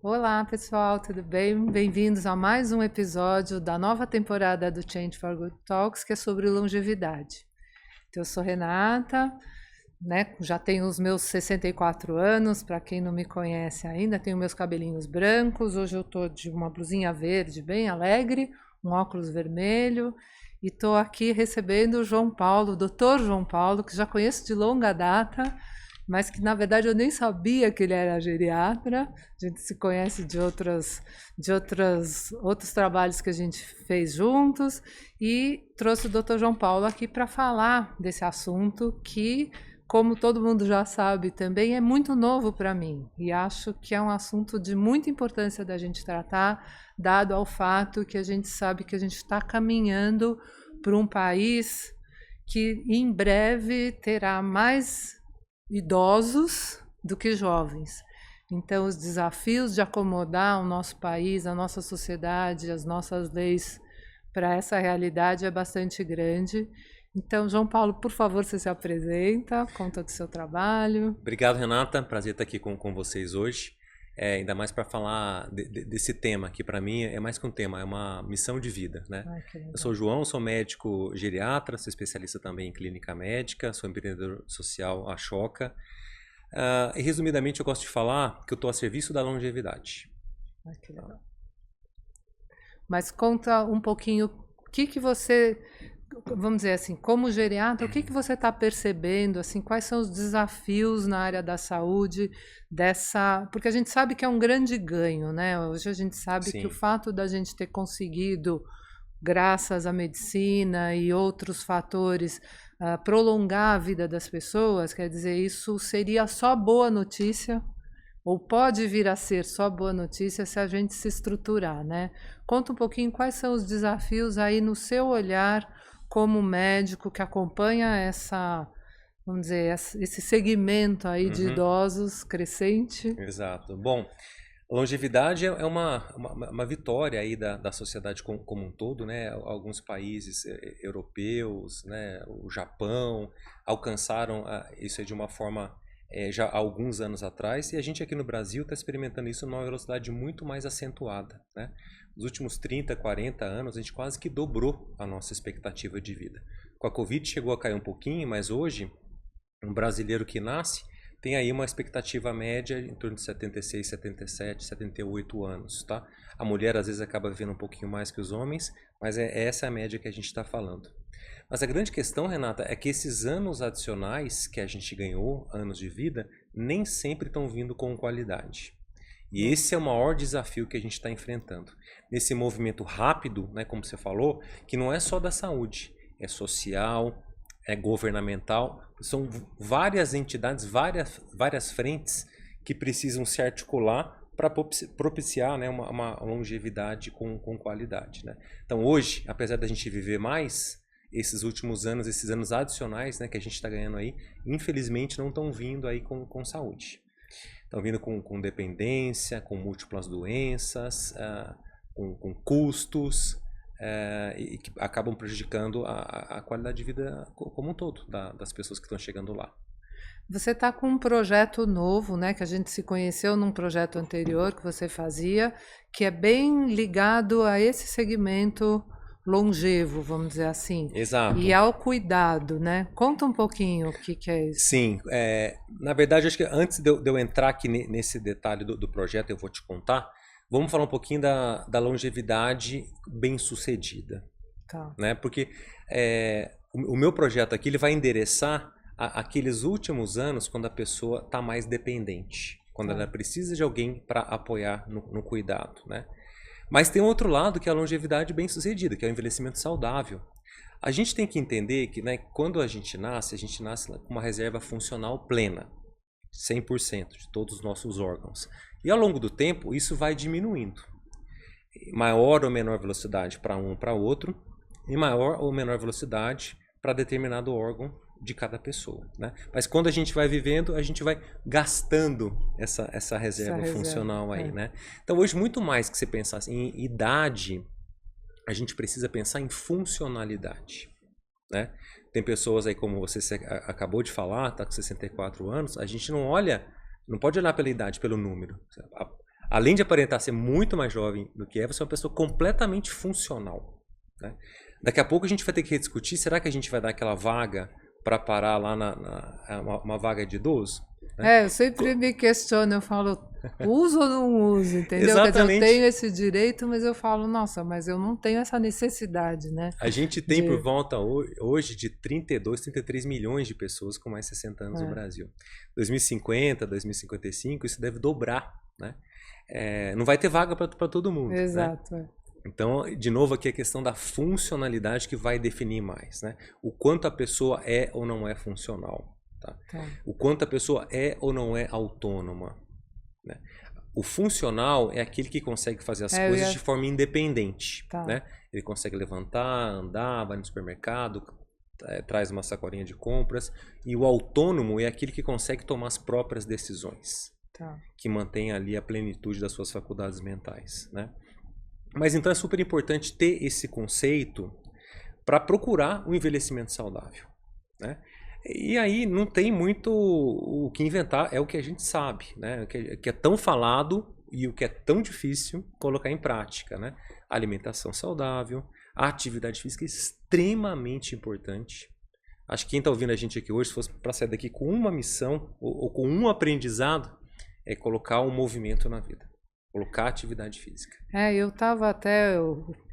Olá, pessoal, tudo bem? Bem-vindos a mais um episódio da nova temporada do Change for Good Talks, que é sobre longevidade. Então, eu sou Renata, né? Já tenho os meus 64 anos, para quem não me conhece ainda, tenho meus cabelinhos brancos. Hoje eu estou de uma blusinha verde, bem alegre, um óculos vermelho, e estou aqui recebendo o João Paulo, o Dr. João Paulo, que já conheço de longa data, mas que na verdade eu nem sabia que ele era geriatra. A gente se conhece de outros trabalhos que a gente fez juntos, e trouxe o Dr. João Paulo aqui para falar desse assunto que, como todo mundo já sabe também, é muito novo para mim, e acho que é um assunto de muita importância da gente tratar, dado ao fato que a gente sabe que a gente está caminhando para um país que em breve terá mais idosos do que jovens. Então, os desafios de acomodar o nosso país, a nossa sociedade, as nossas leis para essa realidade é bastante grande. Então, João Paulo, por favor, você se apresenta, conta do seu trabalho. Obrigado, Renata. Prazer estar aqui com vocês hoje. Ainda mais para falar desse tema, que para mim é mais que um tema, é uma missão de vida, né? Ai, que legal. Eu sou o João, sou médico geriatra, sou especialista também em clínica médica, sou empreendedor social Ashoka. E resumidamente eu gosto de falar que eu estou a serviço da longevidade. Ai, que legal. Mas conta um pouquinho o que você, vamos dizer assim, como geriatra, o que você está percebendo, assim, quais são os desafios na área da saúde porque a gente sabe que é um grande ganho, né? Hoje a gente sabe que o Sim. fato da gente ter conseguido, graças à medicina e outros fatores, prolongar a vida das pessoas, quer dizer, isso seria só boa notícia, ou pode vir a ser só boa notícia se a gente se estruturar, né? Conta um pouquinho quais são os desafios aí no seu olhar como médico que acompanha vamos dizer, esse segmento aí de idosos crescente. Exato. Bom, longevidade é uma vitória aí da sociedade como um todo, né? Alguns países europeus, né? O Japão alcançaram isso de uma forma já há alguns anos atrás, e a gente aqui no Brasil está experimentando isso numa velocidade muito mais acentuada, né? Nos últimos 30, 40 anos, a gente quase que dobrou a nossa expectativa de vida. Com a Covid chegou a cair um pouquinho, mas hoje um brasileiro que nasce tem aí uma expectativa média em torno de 76, 77, 78 anos, tá? A mulher às vezes acaba vivendo um pouquinho mais que os homens, mas essa é a média que a gente está falando. Mas a grande questão, Renata, é que esses anos adicionais que a gente ganhou, anos de vida, nem sempre estão vindo com qualidade. E esse é o maior desafio que a gente está enfrentando. Nesse movimento rápido, né, como você falou, que não é só da saúde, é social, é governamental, são várias entidades, várias frentes que precisam se articular para propiciar, né, uma longevidade com qualidade, né? Então hoje, apesar da gente viver mais, esses últimos anos, esses anos adicionais, né, que a gente está ganhando aí, infelizmente não estão vindo aí com saúde. Estão vindo com dependência, com múltiplas doenças, com custos, e que acabam prejudicando a qualidade de vida como um todo das pessoas que estão chegando lá. Você está com um projeto novo, né? Que a gente se conheceu num projeto anterior que você fazia, que é bem ligado a esse segmento longevo, vamos dizer assim. Exato. E ao cuidado, né? Conta um pouquinho o que é isso. Sim, na verdade, acho que antes de eu entrar aqui nesse detalhe do projeto, eu vou te contar. Vamos falar um pouquinho da longevidade bem-sucedida. Tá. Né? Porque o meu projeto aqui ele vai endereçar aqueles últimos anos quando a pessoa está mais dependente, quando ela precisa de alguém para apoiar no cuidado, né? Mas tem um outro lado que é a longevidade bem-sucedida, que é o envelhecimento saudável. A gente tem que entender que, né, quando a gente nasce com uma reserva funcional plena, 100% de todos os nossos órgãos. E ao longo do tempo, isso vai diminuindo. Maior ou menor velocidade para um para outro, e maior ou menor velocidade para determinado órgão de cada pessoa, né? Mas quando a gente vai vivendo, a gente vai gastando essa reserva funcional aí, né? Então hoje, muito mais que você pensar em idade, a gente precisa pensar em funcionalidade, né? Tem pessoas aí, como você acabou de falar, tá com 64 anos, a gente não pode olhar pela idade, pelo número. além de aparentar ser muito mais jovem do que você é uma pessoa completamente funcional, né? Daqui a pouco a gente vai ter que rediscutir, será que a gente vai dar aquela vaga para parar lá uma vaga de idoso? Né? Eu sempre me questiono, eu falo, uso ou não uso, entendeu? Exatamente. Quer dizer, eu tenho esse direito, mas eu falo, nossa, mas eu não tenho essa necessidade, né? A gente tem por volta hoje de 32, 33 milhões de pessoas com mais de 60 anos no Brasil. 2050, 2055, isso deve dobrar, né? Não vai ter vaga para todo mundo. Exato. Né? Então, de novo, aqui a questão da funcionalidade que vai definir mais, né? O quanto a pessoa é ou não é funcional. Tá? O quanto a pessoa é ou não é autônoma. Né? O funcional é aquele que consegue fazer as coisas de forma independente. Né? Ele consegue levantar, andar, vai no supermercado, traz uma sacolinha de compras. E o autônomo é aquele que consegue tomar as próprias decisões. Que mantém ali a plenitude das suas faculdades mentais. Né? Mas então é super importante ter esse conceito para procurar o envelhecimento saudável. Né? E aí não tem muito o que inventar, é o que a gente sabe, né? O que é tão falado e o que é tão difícil colocar em prática. Né? A alimentação saudável, a atividade física é extremamente importante. Acho que quem está ouvindo a gente aqui hoje, se fosse para sair daqui com uma missão ou com um aprendizado, é colocar um movimento na vida. Colocar atividade física. Eu estava até,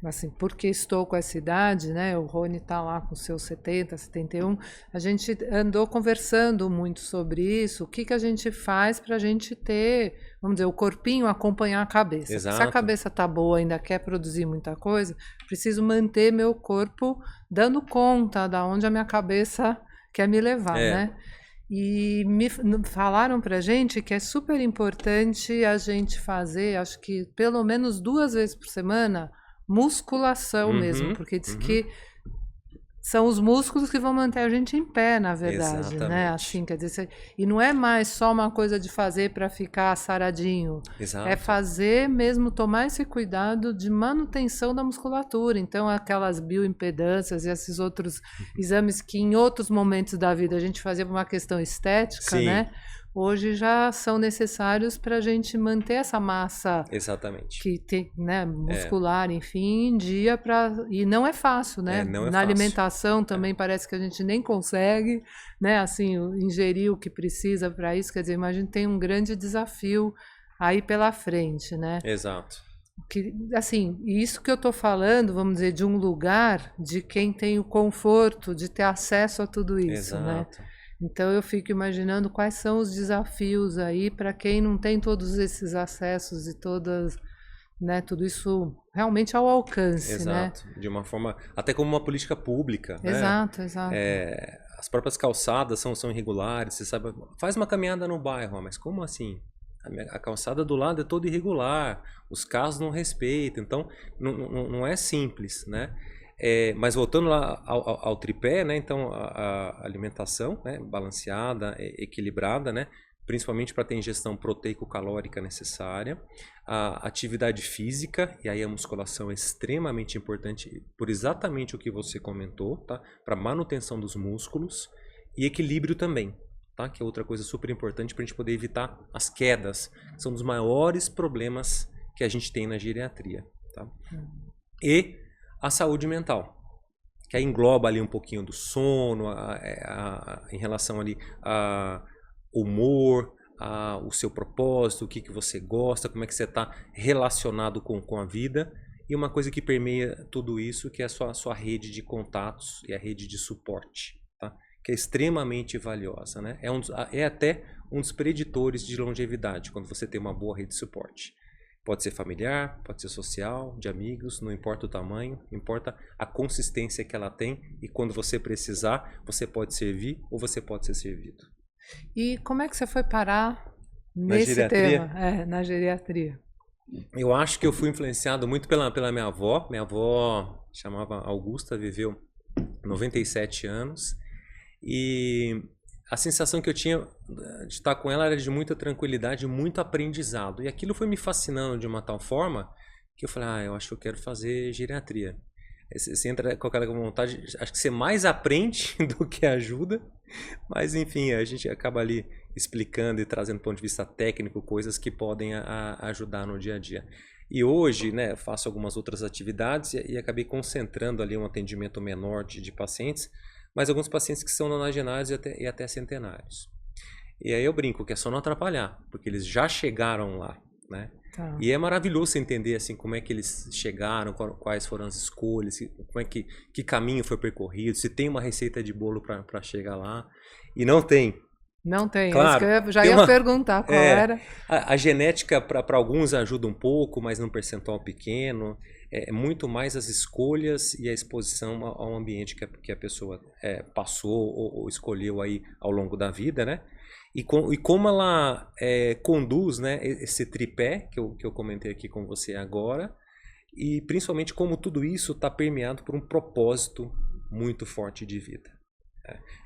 assim, porque estou com essa idade, né? O Rony está lá com seus 70, 71. A gente andou conversando muito sobre isso. O que a gente faz para a gente ter, vamos dizer, o corpinho acompanhar a cabeça. Exato. Se a cabeça está boa, ainda quer produzir muita coisa, preciso manter meu corpo dando conta da onde a minha cabeça quer me levar, né? E me falaram pra gente que é super importante a gente fazer, acho que pelo menos 2 vezes por semana, musculação mesmo, porque diz que são os músculos que vão manter a gente em pé, na verdade, né? Assim, quer dizer, e não é mais só uma coisa de fazer para ficar saradinho. Exato. É fazer mesmo, tomar esse cuidado de manutenção da musculatura. Então, aquelas bioimpedâncias e esses outros exames que em outros momentos da vida a gente fazia por uma questão estética, né? Hoje já são necessários para a gente manter essa massa que tem, né, muscular, enfim, em dia. E não é fácil, né? Na alimentação também parece que a gente nem consegue, né, assim, ingerir o que precisa para isso. Quer dizer, imagina, tem um grande desafio aí pela frente, né? Exato. Que, assim, isso que eu estou falando, vamos dizer, de um lugar de quem tem o conforto de ter acesso a tudo isso, né? Então eu fico imaginando quais são os desafios aí para quem não tem todos esses acessos e todas, né, tudo isso realmente ao alcance. Exato. Né? De uma forma, até como uma política pública. Exato, né? Exato. As próprias calçadas são irregulares, você sabe, faz uma caminhada no bairro, mas como assim? A calçada do lado é toda irregular, os carros não respeitam, então não é simples, né? Mas voltando lá ao tripé, né? Então a alimentação, né? Balanceada, equilibrada, né? Principalmente para ter ingestão proteico-calórica necessária, a atividade física, e aí a musculação é extremamente importante por exatamente o que você comentou, tá? Para manutenção dos músculos e equilíbrio também, tá? Que é outra coisa super importante para a gente poder evitar as quedas, que são um dos maiores problemas que a gente tem na geriatria, tá? E a saúde mental, que aí engloba ali um pouquinho do sono, em relação ali a humor, o seu propósito, o que você gosta, como é que você está relacionado com a vida, e uma coisa que permeia tudo isso, que é a sua rede de contatos e a rede de suporte, tá? Que é extremamente valiosa, né? É até um dos preditores de longevidade, quando você tem uma boa rede de suporte. Pode ser familiar, pode ser social, de amigos, não importa o tamanho, importa a consistência que ela tem, e quando você precisar, você pode servir ou você pode ser servido. E como é que você foi parar nesse tema? Na geriatria. Eu acho que eu fui influenciado muito pela minha avó. Minha avó chamava Augusta, viveu 97 anos, e a sensação que eu tinha de estar com ela era de muita tranquilidade, muito aprendizado. E aquilo foi me fascinando de uma tal forma que eu falei, eu acho que eu quero fazer geriatria. Você entra com aquela vontade, acho que você mais aprende do que ajuda, mas enfim, a gente acaba ali explicando e trazendo do ponto de vista técnico coisas que podem ajudar no dia a dia. E hoje, né, faço algumas outras atividades e acabei concentrando ali um atendimento menor de pacientes, mas alguns pacientes que são nonagenários e até centenários. E aí eu brinco que é só não atrapalhar, porque eles já chegaram lá, né? Tá. E é maravilhoso entender assim como é que eles chegaram, quais foram as escolhas, como é que caminho foi percorrido, se tem uma receita de bolo para chegar lá. E não tem. Não tem, Claro, é isso que eu já tem ia uma, perguntar qual era. a genética para alguns ajuda um pouco, mas num percentual pequeno. É muito mais as escolhas e a exposição ao ambiente que a pessoa passou ou escolheu aí ao longo da vida, né? E como ela conduz, né, esse tripé que eu comentei aqui com você agora, e principalmente como tudo isso está permeado por um propósito muito forte de vida.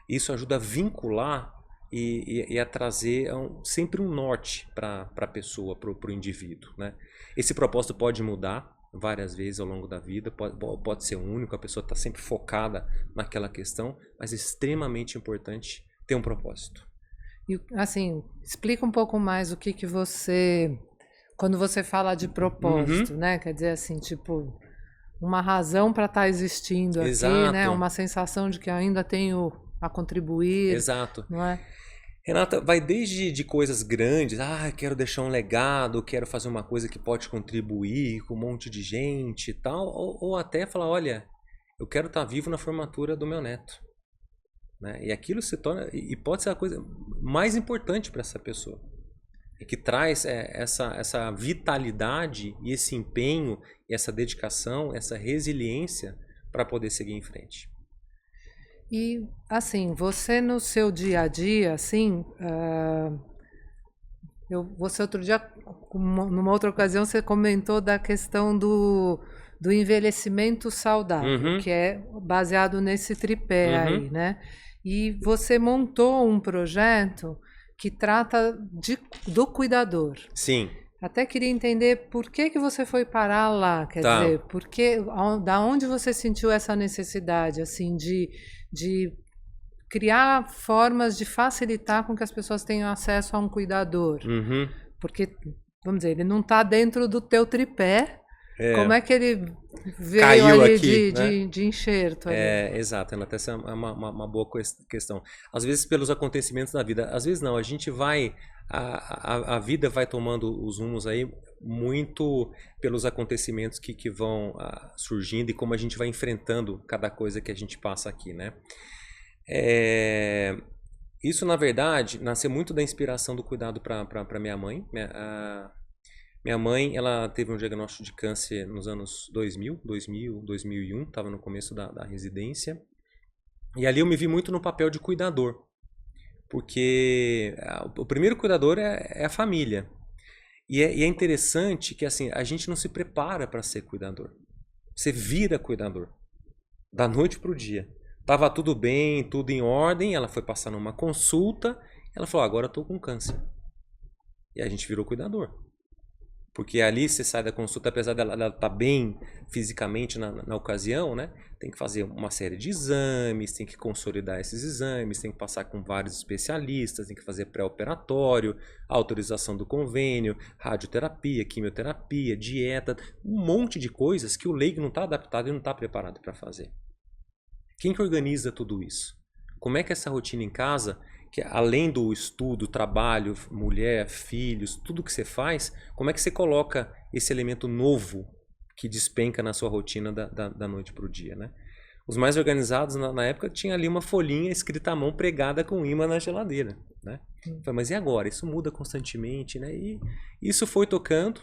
Isso ajuda a vincular e a trazer sempre um norte para a pessoa, para o indivíduo, né? Esse propósito pode mudar várias vezes ao longo da vida, pode ser único, a pessoa está sempre focada naquela questão, mas é extremamente importante ter um propósito. E, assim, explica um pouco mais o que você, quando você fala de propósito, né? Quer dizer assim, tipo, uma razão para estar existindo aqui, né? Uma sensação de que ainda tenho a contribuir. Exato. Não é? Renata, vai desde de coisas grandes, quero deixar um legado, quero fazer uma coisa que pode contribuir com um monte de gente e tal, ou até falar, olha, eu quero estar vivo na formatura do meu neto. Né? E aquilo se torna, e pode ser a coisa mais importante para essa pessoa, que traz essa vitalidade e esse empenho, essa dedicação, essa resiliência para poder seguir em frente. E, assim, você no seu dia a dia, assim, você outro dia, numa outra ocasião, você comentou da questão do envelhecimento saudável, que é baseado nesse tripé aí, né? E você montou um projeto que trata do cuidador. Sim. Até queria entender por que você foi parar lá, quer dizer, da onde você sentiu essa necessidade, assim, de criar formas de facilitar com que as pessoas tenham acesso a um cuidador. Porque, vamos dizer, ele não está dentro do teu tripé. Como é que ele veio caiu ali aqui, de enxerto? Ali? Exato, até essa é uma boa questão. Às vezes pelos acontecimentos da vida, às vezes não, a gente vai, a vida vai tomando os rumos aí muito pelos acontecimentos que vão surgindo e como a gente vai enfrentando cada coisa que a gente passa aqui, né? Isso, na verdade, nasceu muito da inspiração do cuidado para minha mãe. Minha mãe, ela teve um diagnóstico de câncer nos anos 2001, estava no começo da residência. E ali eu me vi muito no papel de cuidador, porque o primeiro cuidador é a família. E é interessante que assim, a gente não se prepara para ser cuidador. Você vira cuidador, da noite para o dia. Tava tudo bem, tudo em ordem, ela foi passar numa consulta, ela falou, agora eu estou com câncer. E a gente virou cuidador. Porque ali você sai da consulta, apesar dela estar bem fisicamente na ocasião, né? Tem que fazer uma série de exames, tem que consolidar esses exames, tem que passar com vários especialistas, tem que fazer pré-operatório, autorização do convênio, radioterapia, quimioterapia, dieta, um monte de coisas que o leigo não está adaptado e não está preparado para fazer. Quem que organiza tudo isso? Como é que essa rotina em casa, que além do estudo, trabalho, mulher, filhos, tudo que você faz, como é que você coloca esse elemento novo que despenca na sua rotina da noite para o dia, né? Os mais organizados na época tinha ali uma folhinha escrita à mão pregada com imã na geladeira, né? Falei, mas e agora? Isso muda constantemente, né? E isso foi tocando.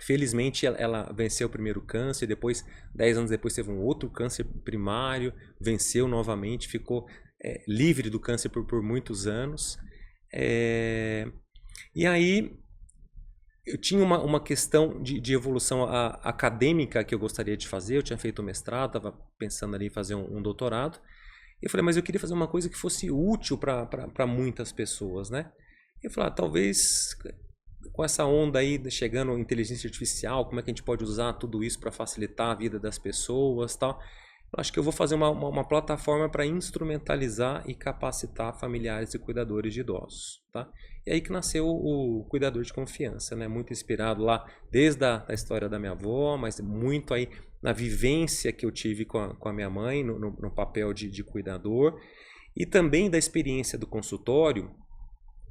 Felizmente ela venceu o primeiro câncer, depois 10 anos depois teve um outro câncer primário, venceu novamente, ficou livre do câncer por muitos anos. E aí eu tinha uma questão de evolução acadêmica que eu gostaria de fazer, eu tinha feito um mestrado, estava pensando ali em fazer um doutorado, e eu falei, mas eu queria fazer uma coisa que fosse útil para muitas pessoas, né? E eu falei, talvez com essa onda aí chegando inteligência artificial, como é que a gente pode usar tudo isso para facilitar a vida das pessoas, tal. Eu acho que eu vou fazer uma plataforma para instrumentalizar e capacitar familiares e cuidadores de idosos, tá? E aí que nasceu o Cuidador de Confiança, né? Muito inspirado lá desde a história da minha avó, mas muito aí na vivência que eu tive com a minha mãe no papel de cuidador, e também da experiência do consultório,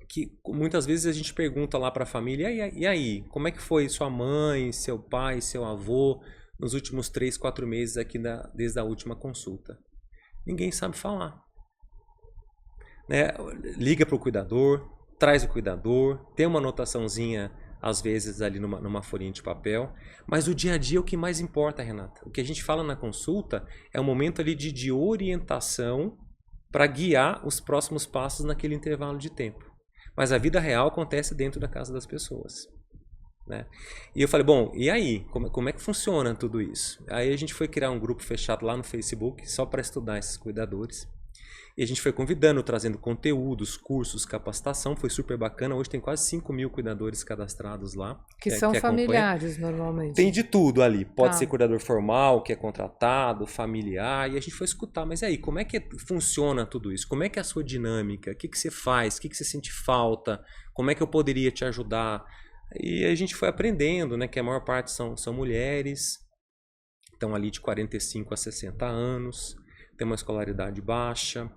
que muitas vezes a gente pergunta lá para a família, e aí, como é que foi sua mãe, seu pai, seu avô nos últimos 3, 4 meses aqui desde a última consulta? Ninguém sabe falar, né? Liga para o cuidador, traz o cuidador, tem uma anotaçãozinha às vezes ali numa folhinha de papel, mas o dia a dia é o que mais importa, Renata. O que a gente fala na consulta é um momento ali de orientação para guiar os próximos passos naquele intervalo de tempo. Mas a vida real acontece dentro da casa das pessoas, né? E eu falei, bom, e aí? Como é que funciona tudo isso? Aí a gente foi criar um grupo fechado lá no Facebook só para estudar esses cuidadores. E a gente foi convidando, trazendo conteúdos, cursos, capacitação. Foi super bacana. Hoje tem quase 5.000 cuidadores cadastrados lá. Que são familiares, normalmente. Tem de tudo ali. Pode ser cuidador formal, que é contratado, familiar. E a gente foi escutar. Mas aí, como é que funciona tudo isso? Como é que é a sua dinâmica? O que você faz? O que você sente falta? Como é que eu poderia te ajudar? E a gente foi aprendendo, né, que a maior parte são mulheres. Estão ali de 45 a 60 anos. Tem uma escolaridade baixa.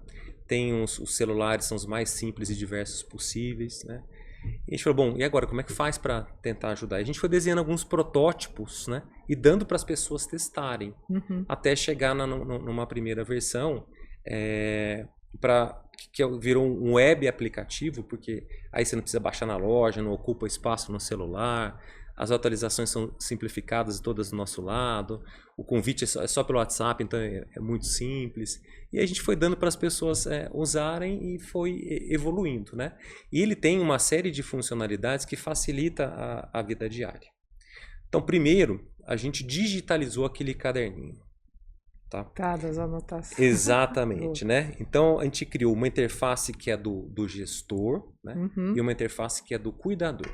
Tem os celulares, são os mais simples e diversos possíveis, né? E a gente falou, bom, e agora, como é que faz para tentar ajudar? E a gente foi desenhando alguns protótipos, né? E dando para as pessoas testarem, até chegar numa primeira versão, que virou um web aplicativo, porque aí você não precisa baixar na loja, não ocupa espaço no celular, as atualizações são simplificadas todas do nosso lado, o convite é só pelo WhatsApp, então é muito simples. E a gente foi dando para as pessoas usarem e foi evoluindo, né? E ele tem uma série de funcionalidades que facilita a vida diária. Então, primeiro, a gente digitalizou aquele caderninho. Tá, das anotações. Exatamente, né? Então, a gente criou uma interface que é do gestor, né? E uma interface que é do cuidador.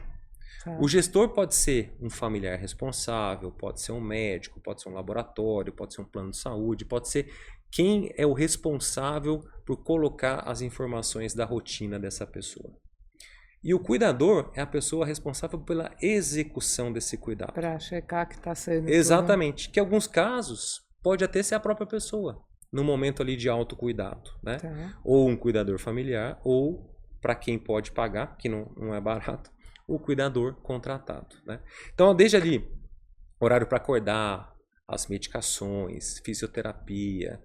O gestor pode ser um familiar responsável, pode ser um médico, pode ser um laboratório, pode ser um plano de saúde, pode ser quem é o responsável por colocar as informações da rotina dessa pessoa. E o cuidador é a pessoa responsável pela execução desse cuidado. Para checar que está sendo... Exatamente. Tudo. Que em alguns casos pode até ser a própria pessoa, no momento ali de autocuidado, né? Ou um cuidador familiar, ou para quem pode pagar, que não é barato, o cuidador contratado, né? Então, desde ali, horário para acordar, as medicações, fisioterapia,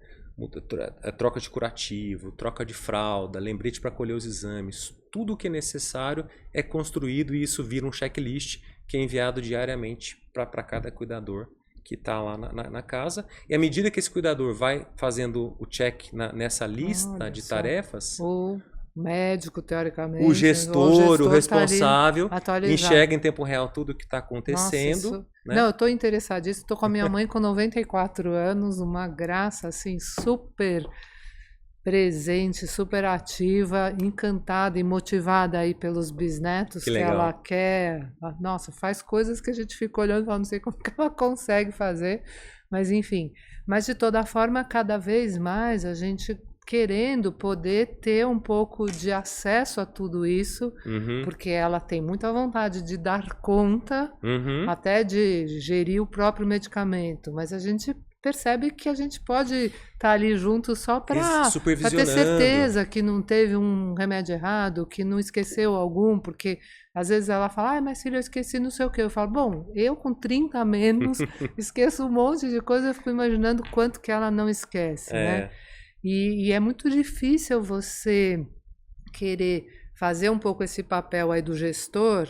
troca de curativo, troca de fralda, lembrete para colher os exames, tudo o que é necessário é construído e isso vira um checklist que é enviado diariamente para cada cuidador que está lá na casa. E à medida que esse cuidador vai fazendo o check nessa lista de tarefas... médico, teoricamente. O gestor o responsável, tá enxerga em tempo real tudo o que está acontecendo. Nossa, né? Não, eu estou interessadíssima. Estou com a minha mãe com 94 anos, uma graça, assim, super presente, super ativa, encantada e motivada aí pelos bisnetos que ela quer. Nossa, faz coisas que a gente fica olhando e fala, não sei como que ela consegue fazer, mas enfim. Mas de toda forma, cada vez mais a gente querendo poder ter um pouco de acesso a tudo isso, porque ela tem muita vontade de dar conta, até de gerir o próprio medicamento, mas a gente percebe que a gente pode estar ali junto só para ter certeza que não teve um remédio errado, que não esqueceu algum, porque às vezes ela fala, mas filha, eu esqueci não sei o que. Eu falo, bom, eu com 30 a menos esqueço um monte de coisa, eu fico imaginando quanto que ela não esquece, né? E é muito difícil você querer fazer um pouco esse papel aí do gestor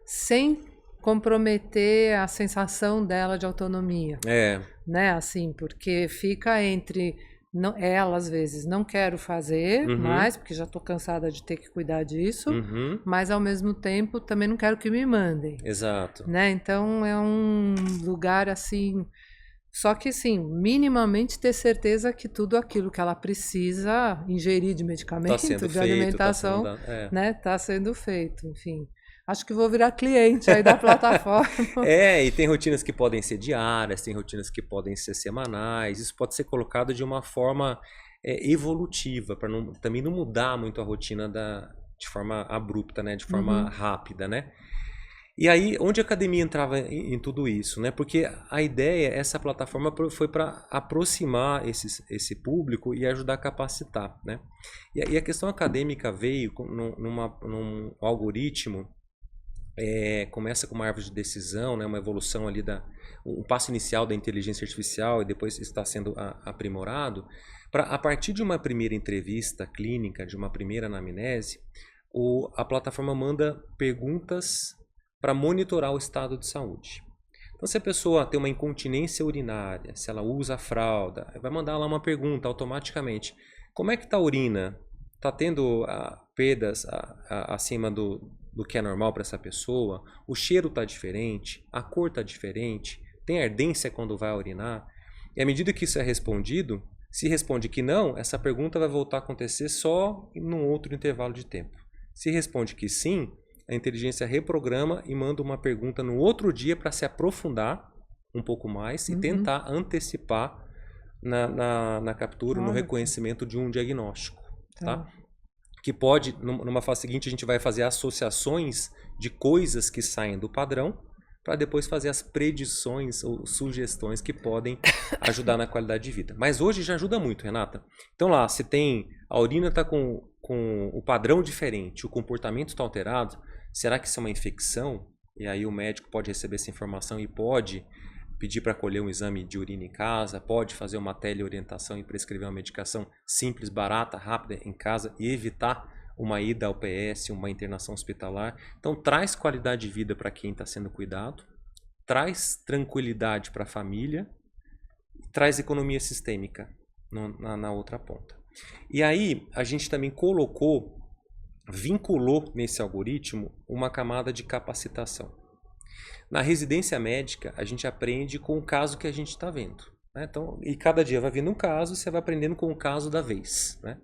sem comprometer a sensação dela de autonomia. Né? Assim, porque fica entre... ela, às vezes, não quero fazer mais, porque já estou cansada de ter que cuidar disso, mas, ao mesmo tempo, também não quero que me mandem. Exato. Né? Então, é um lugar, assim... Só que, sim, minimamente ter certeza que tudo aquilo que ela precisa ingerir de medicamento, de alimentação, né, está sendo feito, enfim. Acho que vou virar cliente aí da plataforma. E tem rotinas que podem ser diárias, tem rotinas que podem ser semanais. Isso pode ser colocado de uma forma evolutiva, para também não mudar muito a rotina de forma abrupta, né? De forma rápida, né? E aí, onde a academia entrava em tudo isso, né? Porque a ideia, essa plataforma foi para aproximar esse público e ajudar a capacitar, né? E a questão acadêmica veio num algoritmo, começa com uma árvore de decisão, né? Uma evolução ali um passo inicial da inteligência artificial e depois está sendo aprimorado, para a partir de uma primeira entrevista clínica, de uma primeira anamnese, a plataforma manda perguntas para monitorar o estado de saúde. Então, se a pessoa tem uma incontinência urinária, se ela usa fralda, vai mandar lá uma pergunta automaticamente. Como é que está a urina? Está tendo perdas acima do que é normal para essa pessoa? O cheiro está diferente? A cor está diferente? Tem ardência quando vai urinar? E à medida que isso é respondido, se responde que não, essa pergunta vai voltar a acontecer só num outro intervalo de tempo. Se responde que sim, a inteligência reprograma e manda uma pergunta no outro dia para se aprofundar um pouco mais e tentar antecipar na captura, no reconhecimento de um diagnóstico. Tá? Que pode, numa fase seguinte, a gente vai fazer associações de coisas que saem do padrão para depois fazer as predições ou sugestões que podem ajudar na qualidade de vida. Mas hoje já ajuda muito, Renata. Então lá, se a urina está com o padrão diferente, o comportamento está alterado, será que isso é uma infecção? E aí o médico pode receber essa informação e pode pedir para colher um exame de urina em casa, pode fazer uma teleorientação e prescrever uma medicação simples, barata, rápida em casa e evitar uma ida ao PS, uma internação hospitalar. Então traz qualidade de vida para quem está sendo cuidado, traz tranquilidade para a família, traz economia sistêmica na outra ponta. E aí a gente também vinculou nesse algoritmo uma camada de capacitação. Na residência médica, a gente aprende com o caso que a gente está vendo, né? Então, e cada dia vai vindo um caso, você vai aprendendo com o caso da vez, né?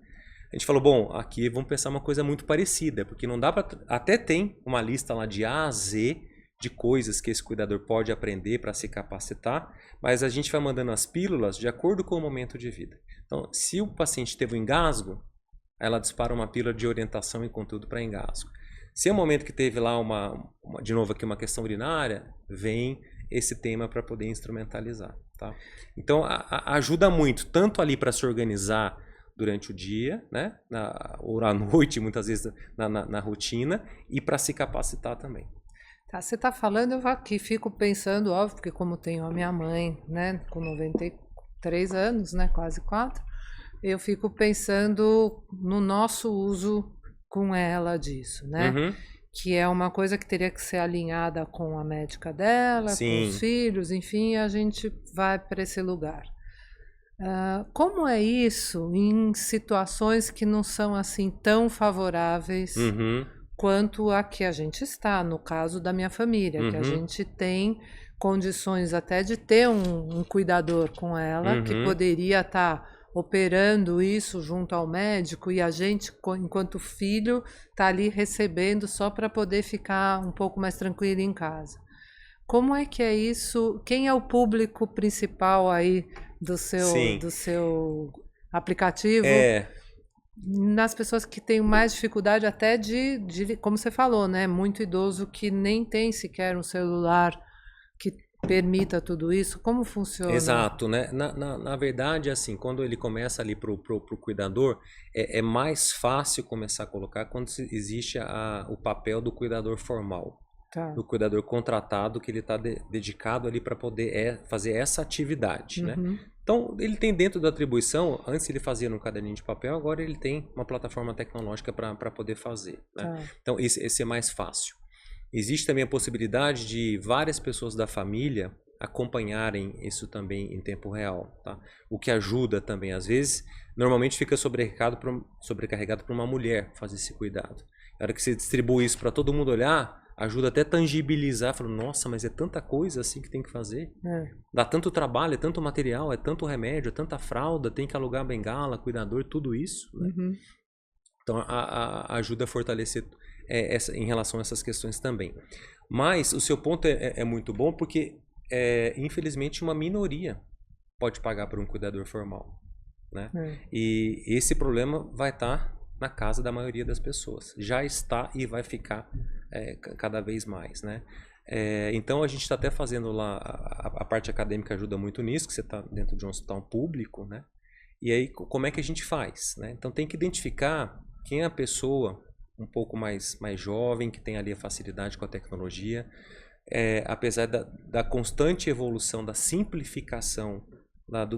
A gente falou, bom, aqui vamos pensar uma coisa muito parecida, porque não dá para... Até tem uma lista lá de A a Z de coisas que esse cuidador pode aprender para se capacitar, mas a gente vai mandando as pílulas de acordo com o momento de vida. Então, se o paciente teve um engasgo, ela dispara uma pílula de orientação e conteúdo para engasgo. Se é o momento que teve lá de novo aqui uma questão urinária, vem esse tema para poder instrumentalizar, tá? Então ajuda muito, tanto ali para se organizar durante o dia, né? Ou à noite, muitas vezes na rotina, e para se capacitar também. Tá, você está falando, eu aqui fico pensando, óbvio, porque como tenho a minha mãe, né, com 93 anos, né, quase 4, eu fico pensando no nosso uso com ela disso, né? Que é uma coisa que teria que ser alinhada com a médica dela, com os filhos, enfim, a gente vai para esse lugar. Como é isso em situações que não são assim tão favoráveis quanto a que a gente está, no caso da minha família, que a gente tem condições até de ter um cuidador com ela, que poderia estar operando isso junto ao médico e a gente, enquanto filho, está ali recebendo só para poder ficar um pouco mais tranquilo em casa. Como é que é isso? Quem é o público principal aí do seu aplicativo? Nas pessoas que têm mais dificuldade até de, como você falou, né? Muito idoso que nem tem sequer um celular que permita tudo isso. Como funciona? Exato, né? Na verdade, assim, quando ele começa ali pro cuidador, é mais fácil começar a colocar quando existe o papel do cuidador formal. Tá. Do cuidador contratado, que ele está dedicado ali para poder fazer essa atividade, né? Então, ele tem dentro da atribuição, antes ele fazia no caderninho de papel, agora ele tem uma plataforma tecnológica para poder fazer, né? Tá. Então, esse é mais fácil. Existe também a possibilidade de várias pessoas da família acompanharem isso também em tempo real, tá? O que ajuda também, às vezes, normalmente fica sobrecarregado para uma mulher fazer esse cuidado. Na hora que você distribui isso para todo mundo olhar, ajuda até a tangibilizar, falando, nossa, mas é tanta coisa assim que tem que fazer. Dá tanto trabalho, é tanto material, é tanto remédio, é tanta fralda, tem que alugar bengala, cuidador, tudo isso, né? Então ajuda a fortalecer em relação a essas questões também. Mas o seu ponto é muito bom porque, infelizmente, uma minoria pode pagar por um cuidador formal, né? E esse problema vai estar na casa da maioria das pessoas. Já está e vai ficar cada vez mais, né? Então a gente está até fazendo lá, a parte acadêmica ajuda muito nisso, que você está dentro de um hospital público, né? E aí como é que a gente faz, né? Então tem que identificar quem é a pessoa um pouco mais jovem, que tem ali a facilidade com a tecnologia, apesar da constante evolução, da simplificação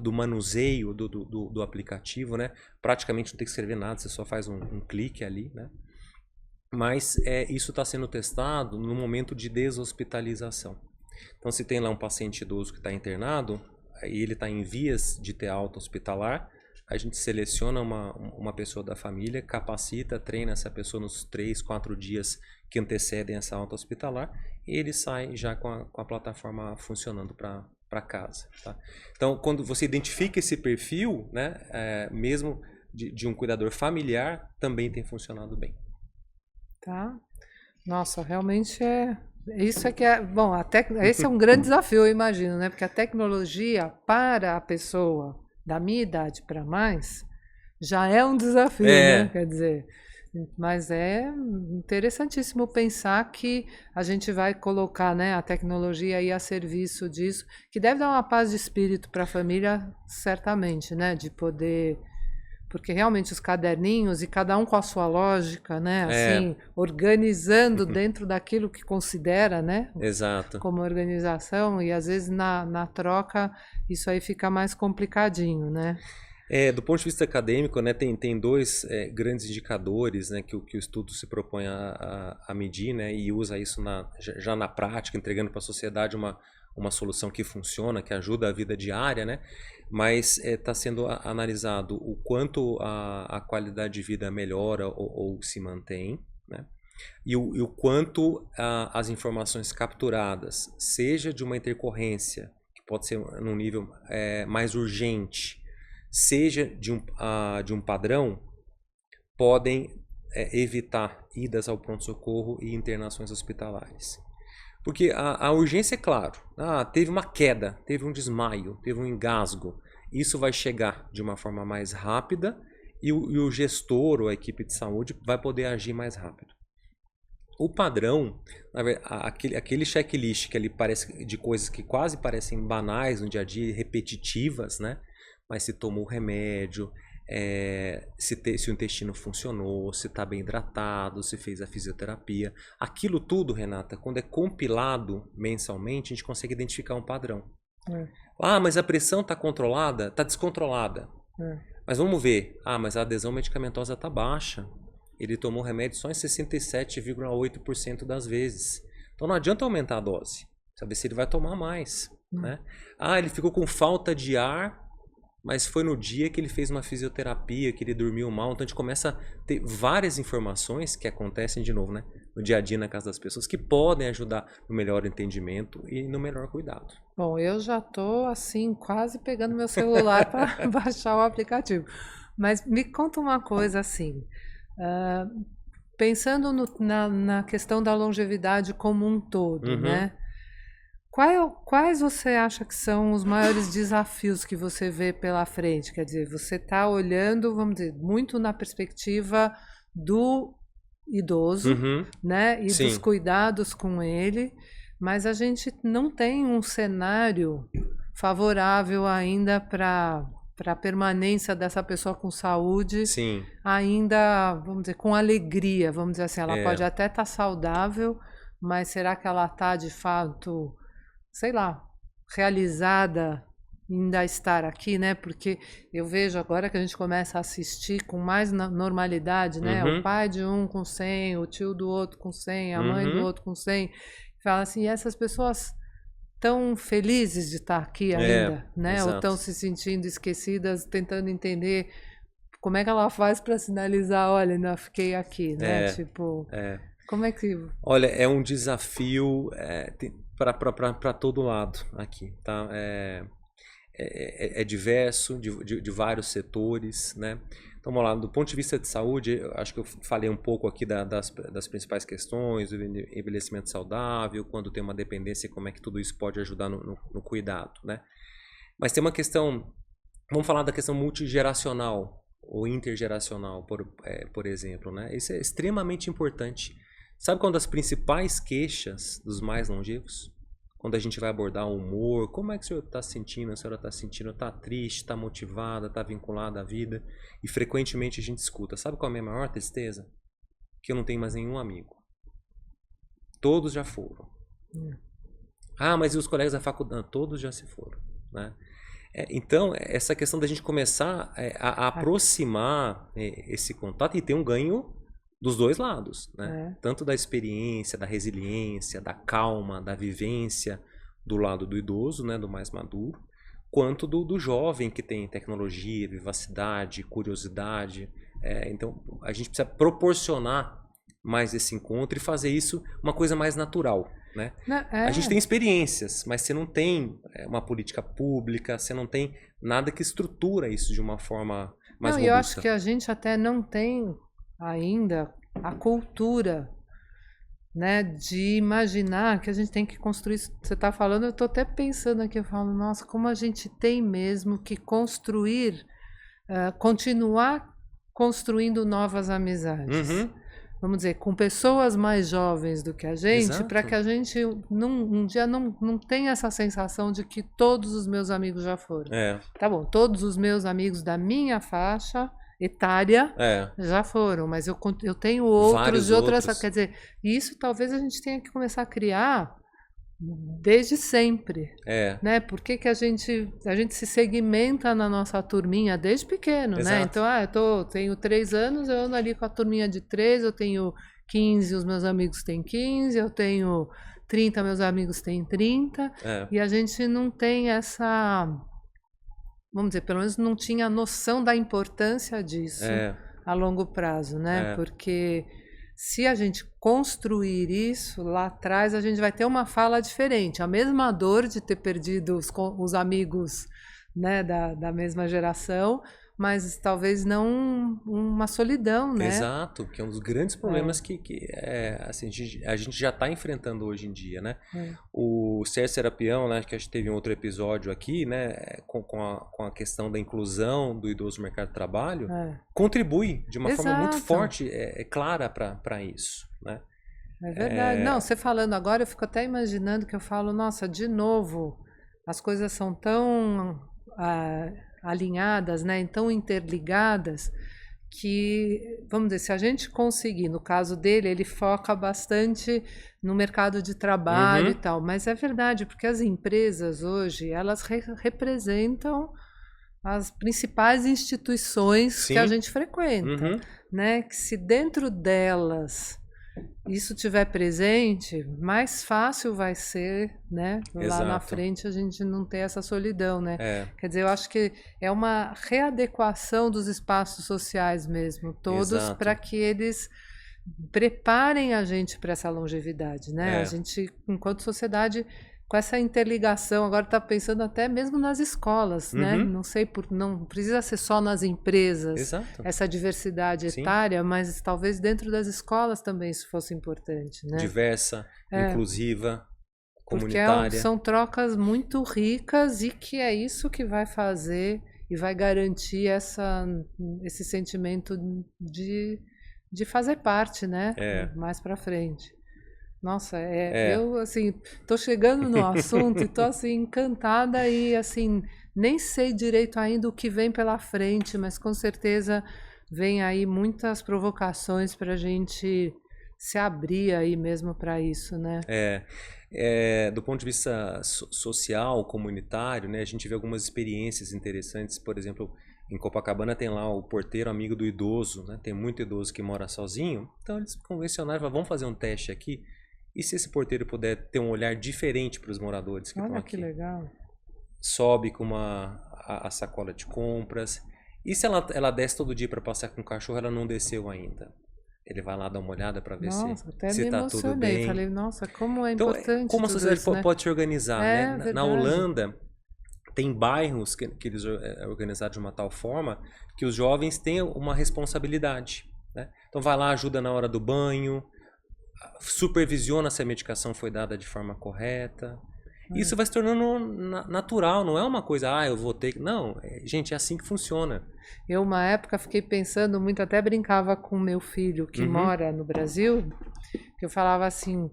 do manuseio do aplicativo, né? Praticamente não tem que escrever nada, você só faz um clique ali, né? Mas isso está sendo testado no momento de deshospitalização. Então, se tem lá um paciente idoso que está internado e ele está em vias de ter alta hospitalar, a gente seleciona uma pessoa da família, capacita, treina essa pessoa nos 3, 4 dias que antecedem essa alta hospitalar e ele sai já com a plataforma funcionando para casa. Tá? Então, quando você identifica esse perfil, né, mesmo de um cuidador familiar, também tem funcionado bem. Tá. Nossa, realmente isso é que bom, esse é um grande desafio, eu imagino, né? Porque a tecnologia para a pessoa da minha idade para mais já é um desafio, né? Quer dizer, mas é interessantíssimo pensar que a gente vai colocar, né, a tecnologia aí a serviço disso, que deve dar uma paz de espírito para a família, certamente, né? De poder. Porque realmente os caderninhos, e cada um com a sua lógica, né? Assim, organizando dentro daquilo que considera, né? Exato. Como organização, e às vezes na troca isso aí fica mais complicadinho, né? Do ponto de vista acadêmico, né, tem dois grandes indicadores, né, que o estudo se propõe a medir, né, e usa isso já na prática, entregando para a sociedade uma solução que funciona, que ajuda a vida diária, né? Mas está sendo analisado o quanto a qualidade de vida melhora ou se mantém, né? E o quanto as informações capturadas, seja de uma intercorrência, que pode ser num nível mais urgente, seja de um padrão, podem evitar idas ao pronto-socorro e internações hospitalares. Porque a urgência é claro, teve uma queda, teve um desmaio, teve um engasgo. Isso vai chegar de uma forma mais rápida e o gestor ou a equipe de saúde vai poder agir mais rápido. O padrão, aquele checklist que ali parece de coisas que quase parecem banais no dia a dia, repetitivas, né? Mas se tomou o remédio, se o intestino funcionou, se está bem hidratado, se fez a fisioterapia. Aquilo tudo, Renata, quando é compilado mensalmente, a gente consegue identificar um padrão. Mas a pressão está controlada? Está descontrolada. Mas vamos ver. Mas a adesão medicamentosa está baixa. Ele tomou remédio só em 67,8% das vezes. Então não adianta aumentar a dose. Saber se ele vai tomar mais. Né? Ele ficou com falta de ar, mas foi no dia que ele fez uma fisioterapia, que ele dormiu mal. Então a gente começa a ter várias informações que acontecem de novo, né? No dia a dia na casa das pessoas, que podem ajudar no melhor entendimento e no melhor cuidado. Bom, eu já estou assim, quase pegando meu celular para baixar o aplicativo. Mas me conta uma coisa assim, pensando na questão da longevidade como um todo, né? Quais você acha que são os maiores desafios que você vê pela frente? Quer dizer, você está olhando, vamos dizer, muito na perspectiva do idoso, né? E dos cuidados com ele, mas a gente não tem um cenário favorável ainda para a permanência dessa pessoa com saúde, ainda, vamos dizer, com alegria, vamos dizer assim. Ela pode até estar saudável, mas será que ela está de fato, sei lá, realizada em ainda estar aqui, né? Porque eu vejo agora que a gente começa a assistir com mais normalidade, né? O pai de um com 100, o tio do outro com 100, a mãe do outro com 100. Fala assim, e essas pessoas tão felizes de estar aqui ainda, né? Exato. Ou estão se sentindo esquecidas, tentando entender como é que ela faz para sinalizar, olha, não fiquei aqui, né? Como é que... Olha, é um desafio para todo lado aqui, tá? é diverso, de vários setores, né? Então, vamos lá, do ponto de vista de saúde, eu acho que eu falei um pouco aqui das principais questões, do envelhecimento saudável, quando tem uma dependência, como é que tudo isso pode ajudar no cuidado, né? Mas tem uma questão, vamos falar da questão multigeracional ou intergeracional, por exemplo, né? Isso é extremamente importante. Sabe quando as principais queixas dos mais longevos? Quando a gente vai abordar o humor, como é que o senhor está sentindo? A senhora está sentindo? Está triste? Está motivada? Está vinculada à vida? E frequentemente a gente escuta. Sabe qual é a minha maior tristeza? Que eu não tenho mais nenhum amigo. Todos já foram. Ah, mas e os colegas da faculdade? Não, todos já se foram, né? Então, essa questão da gente começar a aproximar esse contato e ter um ganho dos dois lados, né? Tanto da experiência, da resiliência, da calma, da vivência do lado do idoso, né, do mais maduro, quanto do jovem que tem tecnologia, vivacidade, curiosidade. Então, a gente precisa proporcionar mais esse encontro e fazer isso uma coisa mais natural, né? A gente tem experiências, mas você não tem uma política pública, você não tem nada que estrutura isso de uma forma mais robusta. Eu acho que a gente até não tem ainda a cultura, né, de imaginar que a gente tem que construir isso. Você está falando, eu estou até pensando aqui, eu falo, nossa, como a gente tem mesmo que construir, continuar construindo novas amizades. Vamos dizer, com pessoas mais jovens do que a gente, para que a gente um dia não tenha essa sensação de que todos os meus amigos já foram. Tá bom, todos os meus amigos da minha faixa etária já foram, mas eu tenho outros de outras. Quer dizer, isso talvez a gente tenha que começar a criar desde sempre, né? Por que a gente se segmenta na nossa turminha desde pequeno, né? Então, tenho 3 anos, eu ando ali com a turminha de 3, eu tenho 15, os meus amigos têm 15, eu tenho 30, meus amigos têm 30, e a gente não tem essa, vamos dizer, pelo menos não tinha noção da importância disso a longo prazo, né? Porque se a gente construir isso lá atrás, a gente vai ter uma fala diferente. A mesma dor de ter perdido os amigos, né, da mesma geração, mas talvez não uma solidão, né? Exato, que é um dos grandes problemas que assim, a gente já está enfrentando hoje em dia, né? O Sérgio Serapião, né, que a gente teve um outro episódio aqui, né, com a questão da inclusão do idoso no mercado de trabalho, contribui de uma forma muito forte, clara para isso, né? É verdade. Não, você falando agora, eu fico até imaginando que eu falo, nossa, de novo, as coisas são tão alinhadas, né, tão interligadas, que, vamos dizer, se a gente conseguir, no caso dele, ele foca bastante no mercado de trabalho e tal, mas é verdade, porque as empresas hoje, elas representam as principais instituições que a gente frequenta, né, que se dentro delas isso tiver presente, mais fácil vai ser, né? Lá na frente a gente não ter essa solidão, né? Quer dizer, eu acho que é uma readequação dos espaços sociais mesmo, todos, para que eles preparem a gente para essa longevidade, né? A gente, enquanto sociedade, com essa interligação, agora está pensando até mesmo nas escolas, né? Não sei, não precisa ser só nas empresas, essa diversidade etária, mas talvez dentro das escolas também isso fosse importante, né? Diversa, inclusiva, comunitária. Porque são trocas muito ricas e que é isso que vai fazer e vai garantir esse sentimento de fazer parte, né? Mais para frente. Nossa, eu, assim, tô chegando no assunto e tô, assim, encantada e, assim, nem sei direito ainda o que vem pela frente, mas com certeza vem aí muitas provocações para a gente se abrir aí mesmo para isso, né? Do ponto de vista social, comunitário, né, a gente vê algumas experiências interessantes, por exemplo, em Copacabana tem lá o porteiro amigo do idoso, né? Tem muito idoso que mora sozinho, então eles convencionaram, vamos fazer um teste aqui. E se esse porteiro puder ter um olhar diferente para os moradores que estão aqui? Olha que legal. Sobe com a sacola de compras. E se ela desce todo dia para passear com o cachorro, ela não desceu ainda? Ele vai lá dar uma olhada para ver se está tudo bem. Falei, nossa, como é importante como a sociedade pode se organizar, né? Na Holanda tem bairros que eles organizaram de uma tal forma que os jovens têm uma responsabilidade, né? Então vai lá, ajuda na hora do banho, supervisiona se a medicação foi dada de forma correta. Isso vai se tornando natural, não é uma coisa, eu vou ter que... Não, gente, é assim que funciona. Eu, uma época, fiquei pensando muito, até brincava com meu filho que mora no Brasil, que eu falava assim,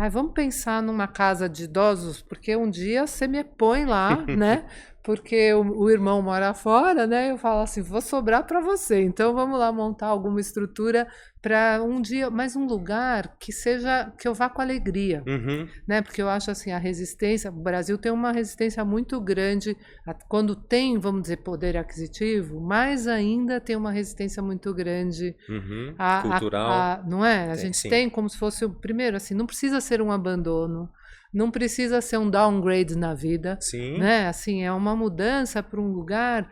vamos pensar numa casa de idosos, porque um dia você me põe lá, né? Porque o irmão mora fora, né? Eu falo assim, vou sobrar para você, então vamos lá montar alguma estrutura para um dia, mas um lugar que seja, que eu vá com alegria, né? Porque eu acho assim, a resistência, o Brasil tem uma resistência muito grande, quando tem, vamos dizer, poder aquisitivo, mais ainda tem uma resistência muito grande cultural, não é? A tem, gente sim. tem como se fosse, primeiro assim, não precisa ser um abandono, não precisa ser um downgrade na vida, Sim. né? Assim, é uma mudança para um lugar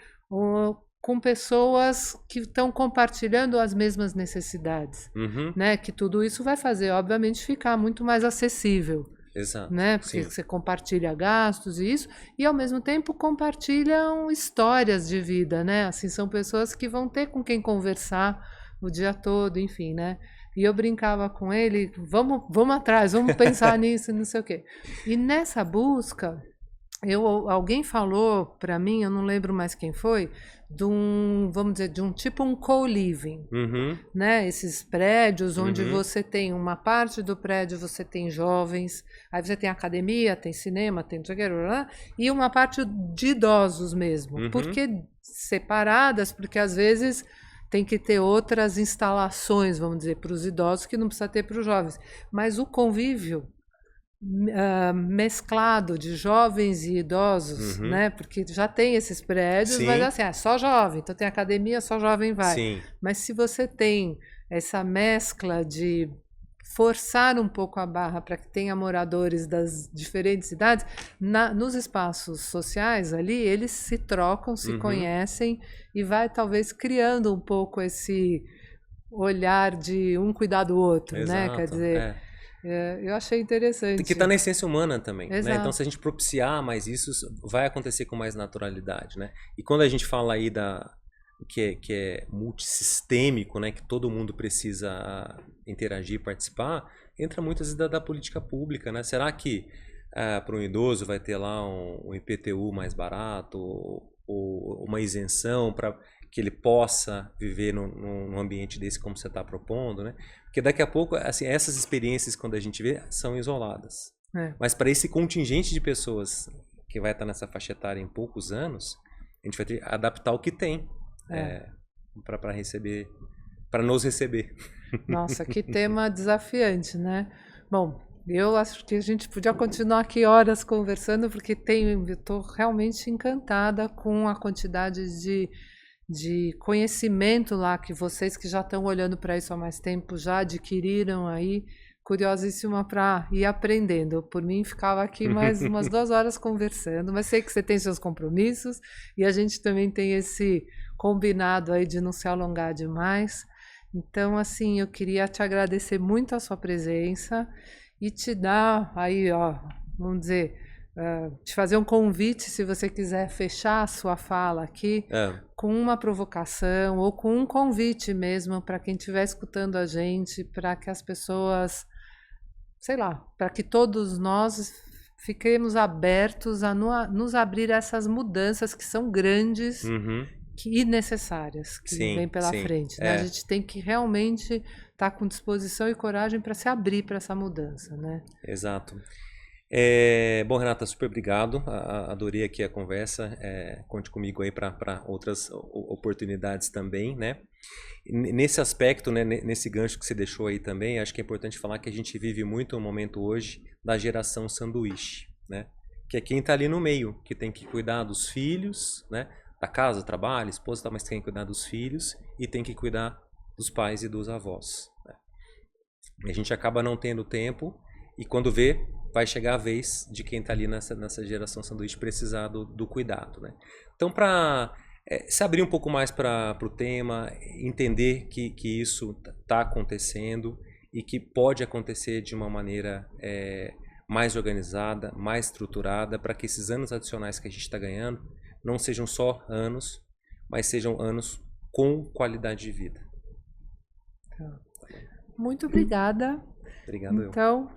com pessoas que estão compartilhando as mesmas necessidades, né? Que tudo isso vai fazer, obviamente, ficar muito mais acessível. Exato. Né? Porque você compartilha gastos e isso, e ao mesmo tempo compartilham histórias de vida, né? Assim, são pessoas que vão ter com quem conversar o dia todo, enfim, né? E eu brincava com ele, vamos atrás, vamos pensar nisso, não sei o quê. E nessa busca, alguém falou para mim, eu não lembro mais quem foi, de vamos dizer, de um tipo um co-living, né? Esses prédios onde você tem uma parte do prédio, você tem jovens, aí você tem academia, tem cinema, tem e uma parte de idosos mesmo. Por que separadas? Porque às vezes tem que ter outras instalações, vamos dizer, para os idosos que não precisa ter para os jovens. Mas o convívio mesclado de jovens e idosos, né? Porque já tem esses prédios, mas assim, só jovem, então tem academia, só jovem vai. Sim. Mas se você tem essa mescla de forçar um pouco a barra para que tenha moradores das diferentes idades, nos espaços sociais ali, eles se trocam, se conhecem e vai talvez criando um pouco esse olhar de um cuidar do outro, né? Quer dizer, eu achei interessante. Que está na essência humana também, né? Então, se a gente propiciar mais isso, vai acontecer com mais naturalidade, né? E quando a gente fala aí que é multissistêmico, né? Que todo mundo precisa interagir, participar, entra muitas vezes da política pública, né? Será que para um idoso vai ter lá um IPTU mais barato ou uma isenção para que ele possa viver num ambiente desse como você está propondo, né? Porque daqui a pouco, assim, essas experiências, quando a gente vê, são isoladas. Mas para esse contingente de pessoas que vai estar nessa faixa etária em poucos anos, a gente vai ter que adaptar o que tem para receber, para nos receber. Nossa, que tema desafiante, né? Bom, eu acho que a gente podia continuar aqui horas conversando, porque eu estou realmente encantada com a quantidade de conhecimento lá que vocês que já estão olhando para isso há mais tempo já adquiriram aí, curiosíssima para ir aprendendo. Por mim, ficava aqui mais umas 2 horas conversando, mas sei que você tem seus compromissos e a gente também tem esse combinado aí de não se alongar demais. Então, assim, eu queria te agradecer muito a sua presença e te dar aí, vamos dizer, te fazer um convite, se você quiser fechar a sua fala aqui, com uma provocação ou com um convite mesmo para quem estiver escutando a gente, para que as pessoas, sei lá, para que todos nós fiquemos abertos a nos abrir a essas mudanças que são grandes e necessárias, que vêm pela frente. Né? A gente tem que realmente estar com disposição e coragem para se abrir para essa mudança. Né? Exato. Bom, Renata, super obrigado. Adorei aqui a conversa. Conte comigo aí para outras oportunidades também, né? Nesse aspecto, né, nesse gancho que você deixou aí também, acho que é importante falar que a gente vive muito um momento hoje da geração sanduíche, né? Que é quem está ali no meio, que tem que cuidar dos filhos, né? Da casa, trabalho, esposa, mas tem que cuidar dos filhos e tem que cuidar dos pais e dos avós, né? E a gente acaba não tendo tempo e quando vê, vai chegar a vez de quem está ali nessa geração sanduíche precisar do cuidado, né? Então, para se abrir um pouco mais para o tema, entender que isso está acontecendo e que pode acontecer de uma maneira mais organizada, mais estruturada, para que esses anos adicionais que a gente está ganhando não sejam só anos, mas sejam anos com qualidade de vida. Muito obrigada. Obrigado. Então,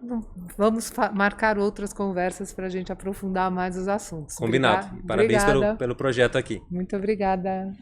vamos marcar outras conversas para a gente aprofundar mais os assuntos. Combinado. Obrigada. Parabéns pelo projeto aqui. Muito obrigada.